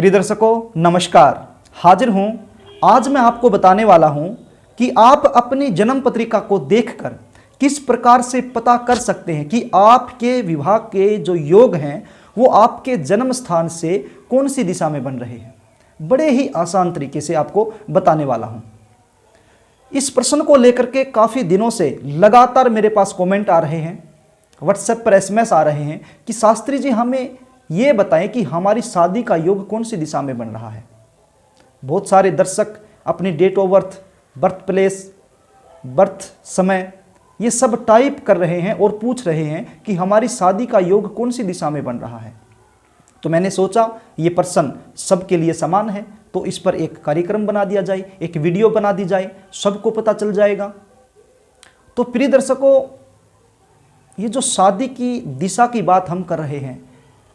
प्रिय दर्शकों नमस्कार। हाजिर हूं। आज मैं आपको बताने वाला हूं कि आप अपनी जन्म पत्रिका को देखकर किस प्रकार से पता कर सकते हैं कि आपके विवाह के जो योग हैं वो आपके जन्म स्थान से कौन सी दिशा में बन रहे हैं। बड़े ही आसान तरीके से आपको बताने वाला हूं। इस प्रश्न को लेकर के काफ़ी दिनों से लगातार मेरे पास कमेंट आ रहे हैं, व्हाट्सएप पर एसएमएस आ रहे हैं कि शास्त्री जी हमें ये बताएं कि हमारी शादी का योग कौन सी दिशा में बन रहा है। बहुत सारे दर्शक अपनी date of birth, birth place, birth समय ये सब टाइप कर रहे हैं और पूछ रहे हैं कि हमारी शादी का योग कौन सी दिशा में बन रहा है। तो मैंने सोचा ये प्रश्न सबके लिए समान है, तो इस पर एक कार्यक्रम बना दिया जाए, एक वीडियो बना दी जाए, सबको पता चल जाएगा। तो प्रिय दर्शकों, ये जो शादी की दिशा की बात हम कर रहे हैं,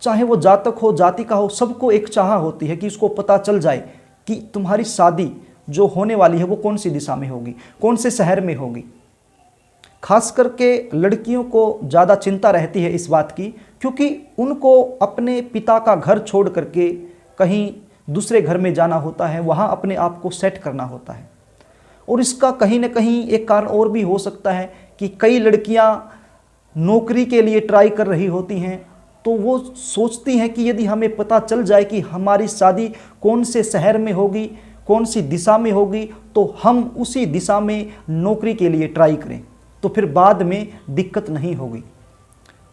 चाहे वो जातक हो, जातिका हो, सबको एक चाह होती है कि इसको पता चल जाए कि तुम्हारी शादी जो होने वाली है वो कौन सी दिशा में होगी, कौन से शहर में होगी। खास करके लड़कियों को ज़्यादा चिंता रहती है इस बात की, क्योंकि उनको अपने पिता का घर छोड़ करके कहीं दूसरे घर में जाना होता है, वहाँ अपने आप को सेट करना होता है। और इसका कहीं ना कहीं एक कारण और भी हो सकता है कि कई लड़कियाँ नौकरी के लिए ट्राई कर रही होती हैं, तो वो सोचती हैं कि यदि हमें पता चल जाए कि हमारी शादी कौन से शहर में होगी, कौन सी दिशा में होगी, तो हम उसी दिशा में नौकरी के लिए ट्राई करें, तो फिर बाद में दिक्कत नहीं होगी।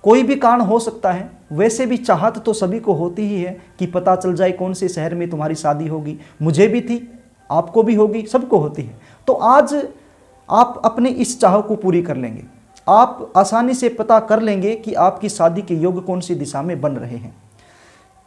कोई भी कारण हो सकता है। वैसे भी चाहत तो सभी को होती ही है कि पता चल जाए कौन से शहर में तुम्हारी शादी होगी। मुझे भी थी, आपको भी होगी, सबको होती है। तो आज आप अपने इस चाह को पूरी कर लेंगे। आप आसानी से पता कर लेंगे कि आपकी शादी के योग कौन सी दिशा में बन रहे हैं।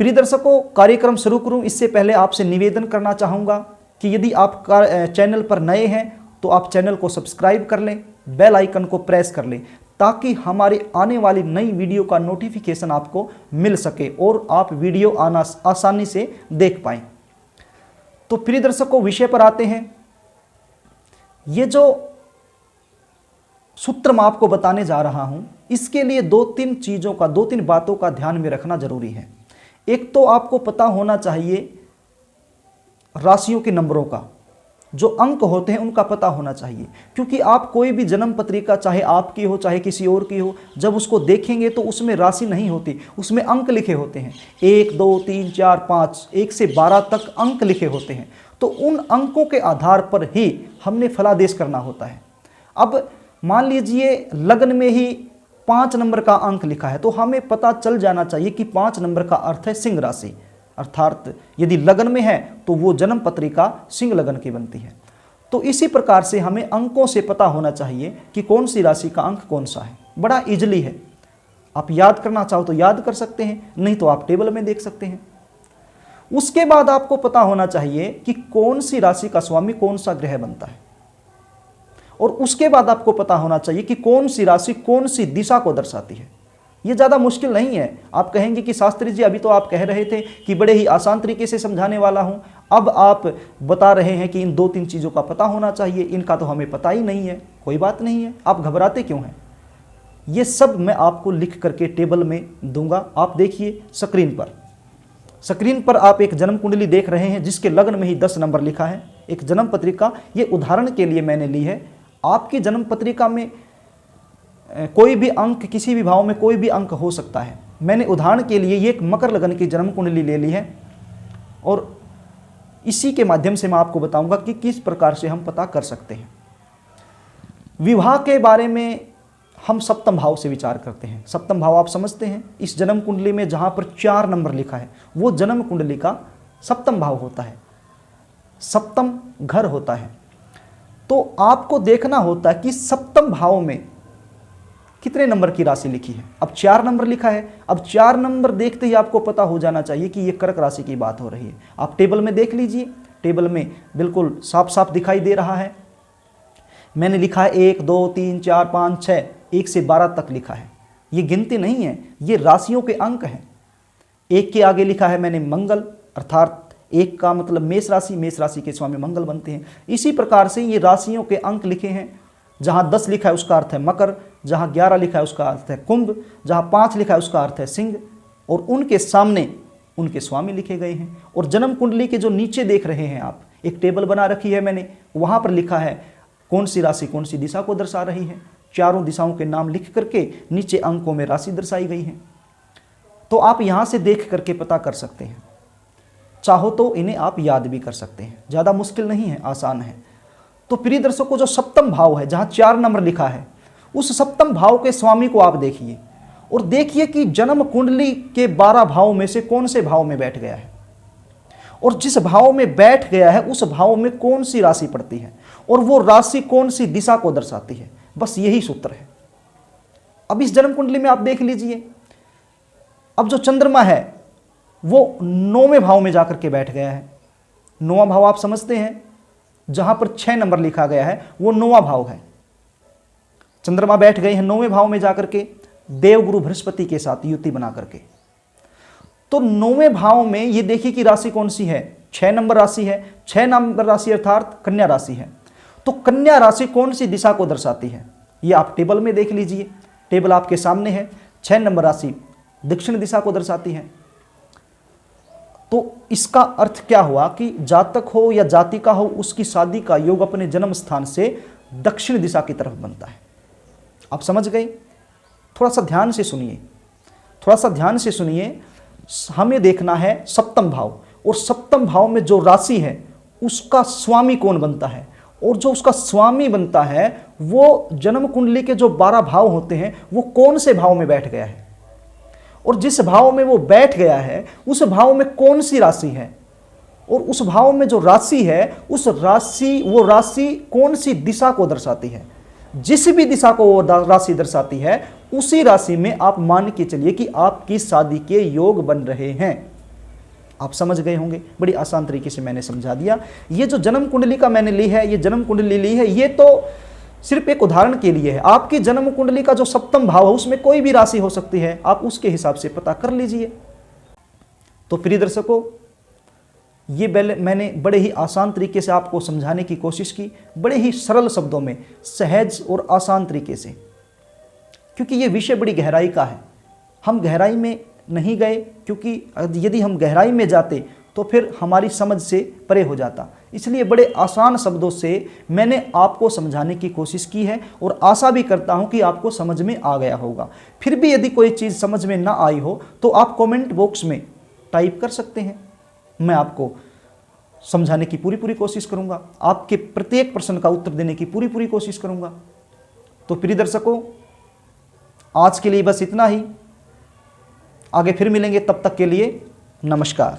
प्रिय दर्शकों, कार्यक्रम शुरू करूं इससे पहले आपसे निवेदन करना चाहूँगा कि यदि आप चैनल पर नए हैं तो आप चैनल को सब्सक्राइब कर लें, बेल आइकन को प्रेस कर लें, ताकि हमारे आने वाली नई वीडियो का नोटिफिकेशन आपको मिल सके और आप वीडियो आसानी से देख पाएँ। तो प्रिय दर्शकों, विषय पर आते हैं। ये जो सूत्र मैं आपको बताने जा रहा हूं, इसके लिए दो तीन बातों का ध्यान में रखना जरूरी है। एक तो आपको पता होना चाहिए राशियों के नंबरों का, जो अंक होते हैं उनका पता होना चाहिए, क्योंकि आप कोई भी जन्म पत्रिका, चाहे आपकी हो चाहे किसी और की हो, जब उसको देखेंगे तो उसमें राशि नहीं होती, उसमें अंक लिखे होते हैं। 1 2 3 4 5, 1 से 12 तक अंक लिखे होते हैं। तो उन अंकों के आधार पर ही हमने फलादेश करना होता है। अब मान लीजिए लग्न में ही 5 नंबर का अंक लिखा है, तो हमें पता चल जाना चाहिए कि 5 नंबर का अर्थ है सिंह राशि, अर्थात यदि लग्न में है तो वो जन्म पत्रिका सिंह लगन की बनती है। तो इसी प्रकार से हमें अंकों से पता होना चाहिए कि कौन सी राशि का अंक कौन सा है। बड़ा इजली है, आप याद करना चाहो तो याद कर सकते हैं, नहीं तो आप टेबल में देख सकते हैं। उसके बाद आपको पता होना चाहिए कि कौन सी राशि का स्वामी कौन सा ग्रह बनता है, और उसके बाद आपको पता होना चाहिए कि कौन सी राशि कौन सी दिशा को दर्शाती है। ये ज़्यादा मुश्किल नहीं है। आप कहेंगे कि शास्त्री जी अभी तो आप कह रहे थे कि बड़े ही आसान तरीके से समझाने वाला हूं, अब आप बता रहे हैं कि इन 2-3 चीज़ों का पता होना चाहिए, इनका तो हमें पता ही नहीं है। कोई बात नहीं है, आप घबराते क्यों हैं? ये सब मैं आपको लिख करके टेबल में दूंगा। आप देखिए स्क्रीन पर आप एक जन्म कुंडली देख रहे हैं जिसके लग्न में ही 10 नंबर लिखा है। एक जन्म पत्रिका, ये उदाहरण के लिए मैंने ली है। आपकी जन्म पत्रिका में कोई भी अंक, किसी भी भाव में कोई भी अंक हो सकता है। मैंने उदाहरण के लिए ये एक मकर लगन की जन्म कुंडली ले ली है, और इसी के माध्यम से मैं आपको बताऊंगा कि किस प्रकार से हम पता कर सकते हैं। विवाह के बारे में हम सप्तम भाव से विचार करते हैं। सप्तम भाव आप समझते हैं, इस जन्म कुंडली में जहां पर 4 नंबर लिखा है वो जन्म कुंडली का सप्तम भाव होता है, सप्तम घर होता है। तो आपको देखना होता है कि सप्तम भाव में कितने नंबर की राशि लिखी है। अब 4 नंबर लिखा है, अब 4 नंबर देखते ही आपको पता हो जाना चाहिए कि ये कर्क राशि की बात हो रही है। आप टेबल में देख लीजिए, टेबल में बिल्कुल साफ साफ दिखाई दे रहा है। मैंने लिखा है 1 2 3 4 5 6, 1 से 12 तक लिखा है। ये गिनती नहीं है, ये राशियों के अंक हैं। 1 के आगे लिखा है मैंने मंगल, अर्थात 1 का मतलब मेष राशि, मेष राशि के स्वामी मंगल बनते हैं। इसी प्रकार से ये राशियों के अंक लिखे हैं। जहाँ 10 लिखा है उसका अर्थ है मकर, जहाँ 11 लिखा है उसका अर्थ है कुंभ, जहाँ 5 लिखा है उसका अर्थ है सिंह, और उनके सामने उनके स्वामी लिखे गए हैं। और जन्म कुंडली के जो नीचे देख रहे हैं आप, एक टेबल बना रखी है मैंने, वहाँ पर लिखा है कौन सी राशि कौन सी दिशा को दर्शा रही है। चारों दिशाओं के नाम लिख करके नीचे अंकों में राशि दर्शाई गई है। तो आप यहाँ से देख करके पता कर सकते हैं। चाहो तो इन्हें आप याद भी कर सकते हैं, ज़्यादा मुश्किल नहीं है, आसान है। तो प्रिय दर्शकों, जो सप्तम भाव है, जहाँ 4 नंबर लिखा है, उस सप्तम भाव के स्वामी को आप देखिए और देखिए कि जन्म कुंडली के 12 भाव में से कौन से भाव में बैठ गया है, और जिस भाव में बैठ गया है उस भाव में कौन सी राशि पड़ती है, और वो राशि कौन सी दिशा को दर्शाती है। बस यही सूत्र है। अब इस जन्म कुंडली में आप देख लीजिए, अब जो चंद्रमा है वो 9वें भाव में जाकर के बैठ गया है। 9वां भाव आप समझते हैं, जहां पर 6 नंबर लिखा गया है वो 9वां भाव है। चंद्रमा बैठ गए हैं 9वें भाव में जाकर के देवगुरु बृहस्पति के साथ युति बना करके। तो 9वें भाव में ये देखिए कि राशि कौन सी है, 6 नंबर राशि है। 6 नंबर राशि अर्थात कन्या राशि है। तो कन्या राशि कौन सी दिशा को दर्शाती है, ये आप टेबल में देख लीजिए। टेबल आपके सामने है। 6 नंबर राशि दक्षिण दिशा को दर्शाती है। तो इसका अर्थ क्या हुआ कि जातक हो या जातिका हो, उसकी शादी का योग अपने जन्म स्थान से दक्षिण दिशा की तरफ बनता है। आप समझ गए? थोड़ा सा ध्यान से सुनिए, थोड़ा सा ध्यान से सुनिए। हमें देखना है सप्तम भाव, और सप्तम भाव में जो राशि है उसका स्वामी कौन बनता है, और जो उसका स्वामी बनता है वो जन्म कुंडली के जो 12 भाव होते हैं वो कौन से भाव में बैठ गया है, और जिस भाव में वो बैठ गया है उस भाव में कौन सी राशि है, और उस भाव में जो राशि है वो राशि कौन सी दिशा को दर्शाती है। जिस भी दिशा को वो राशि दर्शाती है उसी राशि में आप मान के चलिए कि आपकी शादी के योग बन रहे हैं। आप समझ गए होंगे, बड़ी आसान तरीके से मैंने समझा दिया। ये जो जन्म कुंडली का मैंने ली है, ये जन्म कुंडली ली है, ये तो सिर्फ एक उदाहरण के लिए है। आपकी जन्म कुंडली का जो सप्तम भाव है उसमें कोई भी राशि हो सकती है, आप उसके हिसाब से पता कर लीजिए। तो प्रिय दर्शकों, ये मैंने बड़े ही आसान तरीके से आपको समझाने की कोशिश की, बड़े ही सरल शब्दों में, सहज और आसान तरीके से, क्योंकि ये विषय बड़ी गहराई का है। हम गहराई में नहीं गए, क्योंकि यदि हम गहराई में जाते तो फिर हमारी समझ से परे हो जाता। इसलिए बड़े आसान शब्दों से मैंने आपको समझाने की कोशिश की है, और आशा भी करता हूं कि आपको समझ में आ गया होगा। फिर भी यदि कोई चीज़ समझ में ना आई हो तो आप कमेंट बॉक्स में टाइप कर सकते हैं, मैं आपको समझाने की पूरी कोशिश करूंगा, आपके प्रत्येक प्रश्न का उत्तर देने की पूरी कोशिश करूंगा। तो प्रिय दर्शकों, आज के लिए बस इतना ही। आगे फिर मिलेंगे, तब तक के लिए नमस्कार।